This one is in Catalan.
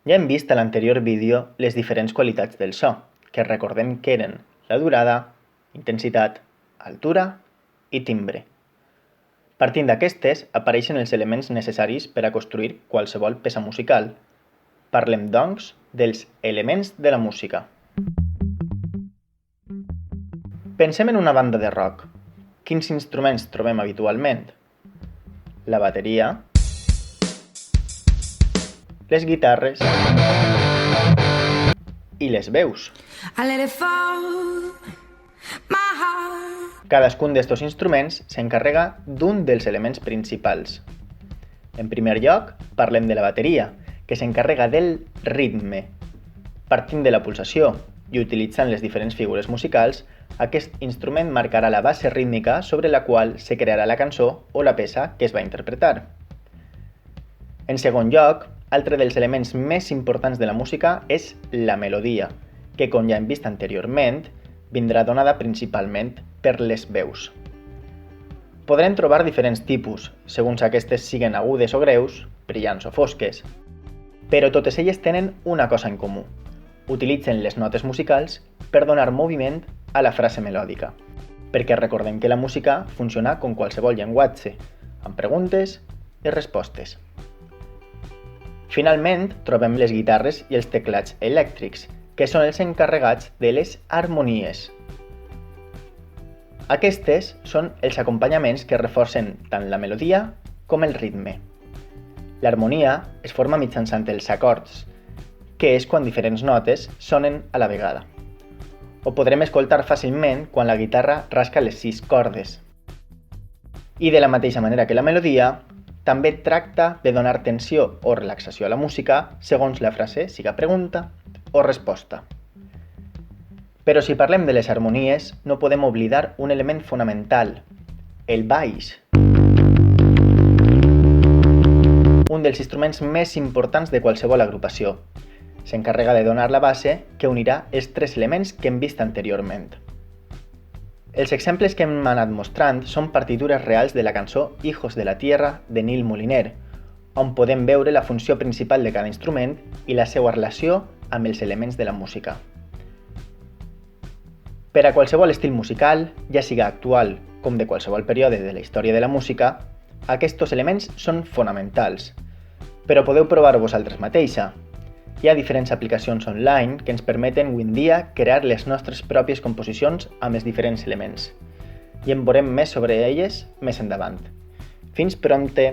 Ja hem vist a l'anterior vídeo les diferents qualitats del so, que recordem que eren la durada, intensitat, altura i timbre. Partint d'aquestes, apareixen els elements necessaris per a construir qualsevol peça musical. Parlem, doncs, dels elements de la música. Pensem en una banda de rock. Quins instruments trobem habitualment? La bateria, les guitarres i les veus. Cadascun d'estos instruments s'encarrega d'un dels elements principals. En primer lloc, parlem de la bateria, que s'encarrega del ritme. Partint de la pulsació i utilitzant les diferents figures musicals, aquest instrument marcarà la base rítmica sobre la qual se crearà la cançó o la peça que es va interpretar. En segon lloc, altre dels elements més importants de la música és la melodia, que, com ja hem vist anteriorment, vindrà donada principalment per les veus. Podrem trobar diferents tipus, segons aquestes siguen agudes o greus, brillants o fosques, però totes elles tenen una cosa en comú. Utilitzen les notes musicals per donar moviment a la frase melòdica, perquè recordem que la música funciona com qualsevol llenguatge, amb preguntes i respostes. Finalment, trobem les guitarres i els teclats elèctrics, que són els encarregats de les harmonies. Aquestes són els acompanyaments que reforcen tant la melodia com el ritme. L'harmonia es forma mitjançant els acords, que és quan diferents notes sonen a la vegada. Ho podrem escoltar fàcilment quan la guitarra rasca les 6 cordes. I de la mateixa manera que la melodia, també tracta de donar tensió o relaxació a la música segons la frase siga pregunta o resposta. Però si parlem de les harmonies, no podem oblidar un element fonamental, el baix. Un dels instruments més importants de qualsevol agrupació. S'encarrega de donar la base que unirà els 3 elements que hem vist anteriorment. Els exemples que hem anat mostrant són partitures reals de la cançó Hijos de la Tierra de Neil Moliner, on podem veure la funció principal de cada instrument i la seva relació amb els elements de la música. Per a qualsevol estil musical, ja siga actual com de qualsevol període de la història de la música, aquests elements són fonamentals, però podeu provar vosaltres mateixa. Hi ha diferents aplicacions online que ens permeten avui en dia crear les nostres pròpies composicions amb els diferents elements. I en veurem més sobre elles més endavant. Fins prompte!